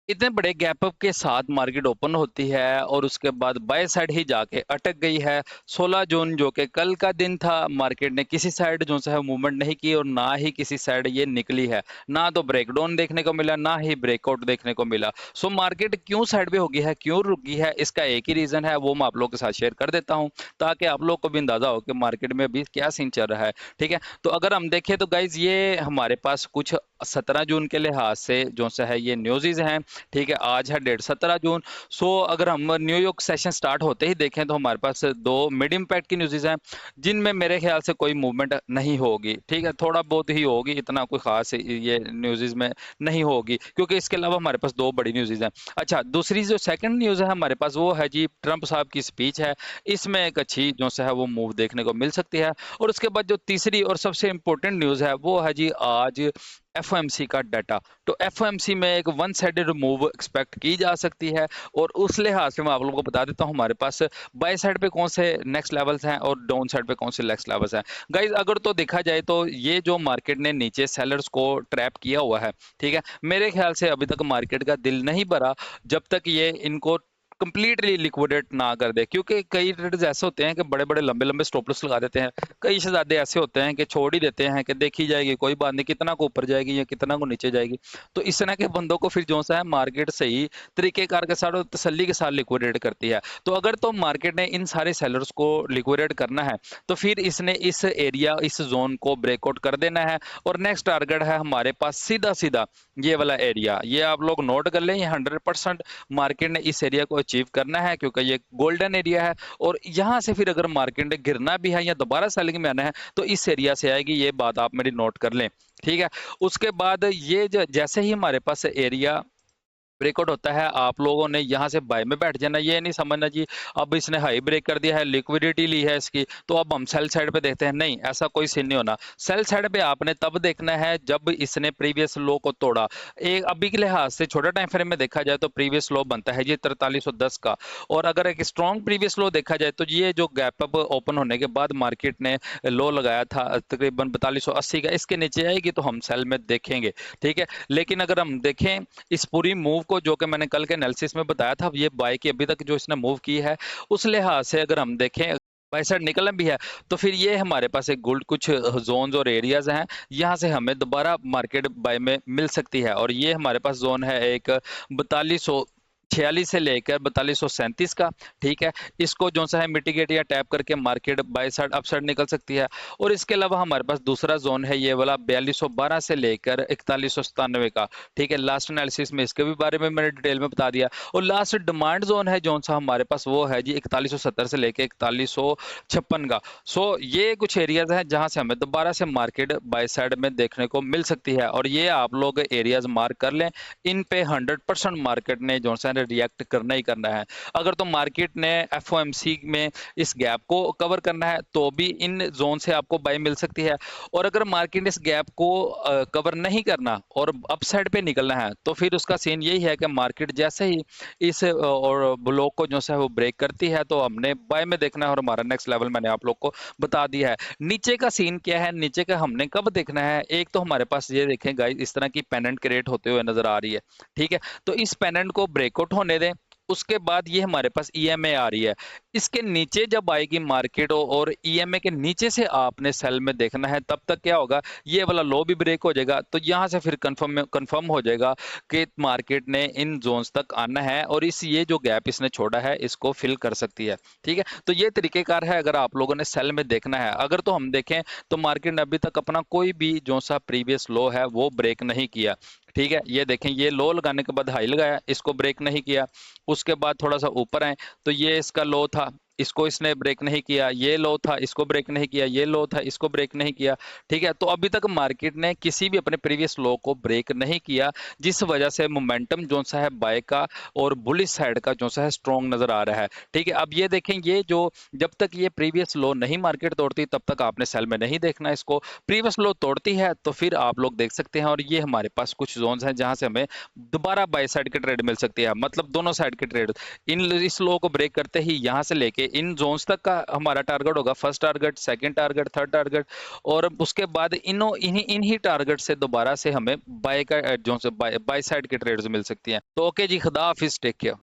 इतने बड़े gap up के साथ मार्केट ओपन होती है और उसके बाद बाय साइड ही जाके अटक गई है। 16 जून जो कि कल का दिन था, मार्केट ने किसी साइड जो सा है मूवमेंट नहीं की और ना ही किसी साइड ये निकली है। ना तो ब्रेकडाउन देखने को मिला, ना ही ब्रेकआउट देखने को मिला। सो मार्केट क्यों साइड पे हो गई है, क्यों रुकी है, इसका एक ही रीजन है, वो मैं आप लोगों के साथ शेयर कर देता हूँ ताकि आप लोग को भी अंदाजा हो कि मार्केट में अभी क्या सीन चल रहा है। ठीक है, तो अगर हम देखें तो गाइज ये हमारे पास कुछ 17 जून के लिहाज से जो सा है ये न्यूज़ हैं। ठीक है, आज है डेट 17 जून। सो अगर हम न्यूयॉर्क सेशन स्टार्ट होते ही देखें तो हमारे पास दो मिड इम्पैक्ट की न्यूज़ हैं जिनमें मेरे ख्याल से कोई मूवमेंट नहीं होगी। ठीक है, थोड़ा बहुत ही होगी, इतना कोई खास ये न्यूज़ में नहीं होगी क्योंकि इसके अलावा हमारे पास दो बड़ी न्यूज़ हैं। अच्छा, दूसरी जो सेकंड न्यूज़ है हमारे पास वो है जी ट्रंप साहब की स्पीच है। इसमें एक अच्छी जो सा है वो मूव देखने को मिल सकती है। और उसके बाद जो तीसरी और सबसे इंपॉर्टेंट न्यूज़ है वो है जी आज एफओएमसी का डाटा। तो एफओएमसी में एक वन साइडेड मूव एक्सपेक्ट की जा सकती है और उस लिहाज से मैं आप लोगों को बता देता हूं हमारे पास बाय साइड पे कौन से नेक्स्ट लेवल्स हैं और डाउन साइड पे कौन से नेक्स्ट लेवल्स हैं। गाइज अगर तो देखा जाए तो ये जो मार्केट ने नीचे सेलर्स को ट्रैप किया हुआ है, ठीक है, मेरे ख्याल से अभी तक मार्केट का दिल नहीं भरा जब तक ये इनको कंप्लीटली लिक्विडेट ना कर दे। क्योंकि कई ट्रेडर्स ऐसे होते हैं कि बड़े बड़े लंबे लंबे स्टॉप लॉस लगा देते हैं, कई शहजादे ऐसे होते हैं कि छोड़ ही देते हैं कि देखी जाएगी, कोई बात नहीं, कितना को ऊपर जाएगी या कितना को नीचे जाएगी। तो इस तरह के बंदों को फिर जो सा है मार्केट सही तरीकेकार के साथ और तसल्ली के साथ लिक्विडेट करती है। तो अगर तो मार्केट ने इन सारे सेलर्स को लिक्विडेट करना है तो फिर इसने इस एरिया इस जोन को ब्रेकआउट कर देना है और नेक्स्ट टारगेट है हमारे पास सीधा सीधा ये वाला एरिया। ये आप लोग नोट कर लें, ये 100% मार्केट ने इस एरिया को अचीव करना है क्योंकि ये गोल्डन एरिया है। और यहाँ से फिर अगर मार्केट ने गिरना भी है या दोबारा सेलिंग में आना है तो इस एरिया से आएगी, ये बात आप मेरी नोट कर लें। ठीक है, उसके बाद ये जैसे ही हमारे पास एरिया ब्रेकआउट होता है आप लोगों ने यहाँ से बाय में बैठ जाना। ये नहीं समझना जी अब इसने हाई ब्रेक कर दिया है, लिक्विडिटी ली है इसकी, तो अब हम सेल साइड पे देखते हैं। नहीं, ऐसा कोई सीन नहीं होना। सेल साइड पे आपने तब देखना है जब इसने प्रीवियस लो को तोड़ा। एक अभी के लिहाज से छोटा टाइम फ्रेम में देखा जाए तो प्रीवियस लो बनता है जी 4310 का। और अगर एक स्ट्रॉन्ग प्रीवियस लो देखा जाए तो ये जो गैप अप ओपन होने के बाद मार्केट ने लो लगाया था तकरीबन 4280 का, इसके नीचे आएगी तो हम सेल में देखेंगे। ठीक है, लेकिन अगर हम देखें इस पूरी मूव को जो कि मैंने कल के एनालिसिस में बताया था, ये बाय की अभी तक जो इसने मूव की है उस लिहाज से अगर हम देखें बाय साइड निकलना भी है तो फिर ये हमारे पास एक गोल्ड कुछ जोन्स और एरियाज हैं, यहाँ से हमें दोबारा मार्केट बाय में मिल सकती है। और ये हमारे पास जोन है एक 4246 से लेकर 4237 का। ठीक है, इसको जो सा है मिटिगेट या टैप करके market by side up side निकल सकती है। और इसके अलावा हमारे पास दूसरा जोन है ये वाला 4212 से लेकर 4197 का। ठीक है, लास्ट एनालिसिस में इसके भी बारे में मैंने डिटेल में बता दिया। और लास्ट डिमांड जोन है जो सा हमारे पास वो है जी 4170 से लेकर 4156 का। सो ये कुछ एरियाज हैं जहां से हमें दोबारा से मार्केट बाय साइड में देखने को मिल सकती है और ये आप लोग एरियाज मार्क कर लें। इन पे 100% मार्केट ने जो सा रिएक्ट करना ही करना है। अगर तो मार्केट ने एफओएमसी में इस गैप को कवर करना है तो भी इन जोन से आपको बाय मिल सकती है। और अगर मार्केट ने इस गैप को कवर नहीं करना और अपसाइड पे निकलना है तो फिर उसका सीन यही है कि मार्केट जैसे ही इस और ब्लॉक को जो है वो ब्रेक करती है तो हमने बाय में देखना है और हमारा नेक्स्ट लेवल मैंने आप लोग को बता दिया है। नीचे का सीन क्या है, नीचे का हमने कब देखना है, एक तो हमारे पास ये देखें गाइस इस तरह की पेनेंट क्रिएट होते हुए नजर आ रही है। ठीक है, तो इस पेनेंट को ब्रेकआउट होने दें। उसके बाद ये हमारे पास ईएमए आ रही है, इसके नीचे जब आएगी मार्केट और ईएमए के नीचे से आपने सेल में देखना है। तब तक क्या होगा, ये वाला लो भी ब्रेक हो जाएगा तो यहाँ से फिर कंफर्म हो जाएगा कि मार्केट ने इन जोन्स तक आना है और इस ये जो गैप इसने छोड़ा है इसको फिल कर सकती है। ठीक है, तो ये तरीकेकार है अगर आप लोगों ने सेल में देखना है। अगर तो हम देखें तो मार्केट ने अभी तक अपना कोई भी जो सा प्रीवियस लो है वो ब्रेक नहीं किया। ठीक है, ये देखें ये लो लगाने के बाद हाई लगाया, इसको ब्रेक नहीं किया। उसके बाद थोड़ा सा ऊपर आए तो ये इसका लो था, इसको इसने ब्रेक नहीं किया। ये लो था, इसको ब्रेक नहीं किया। ये लो था, इसको ब्रेक नहीं किया। ठीक है, तो अभी तक मार्केट ने किसी भी अपने प्रीवियस लो को ब्रेक नहीं किया जिस वजह से मोमेंटम जो सा है बाय का और बुलिश साइड का जो सा है स्ट्रॉन्ग नजर आ रहा है। ठीक है, अब ये देखें ये जो जब तक ये प्रीवियस लो नहीं मार्केट तोड़ती तब तक आपने सेल में नहीं देखना इसको। प्रीवियस लो तोड़ती है तो फिर आप लोग देख सकते हैं। और ये हमारे पास कुछ जोन्स हैं जहां से हमें दोबारा बाय साइड की ट्रेड मिल सकती है, मतलब दोनों साइड की ट्रेड। इन इस लो को ब्रेक करते ही यहाँ से लेके इन जोन्स तक का हमारा टारगेट होगा, first target, second target, third target, और उसके बाद इन्हों इन्हीं इन्हीं टारगेट से दोबारा से हमें बाय का जो से बाय बाय साइड के ट्रेड्स मिल सकती हैं। तो ओके जी, खुदा हाफिज, टेक केयर।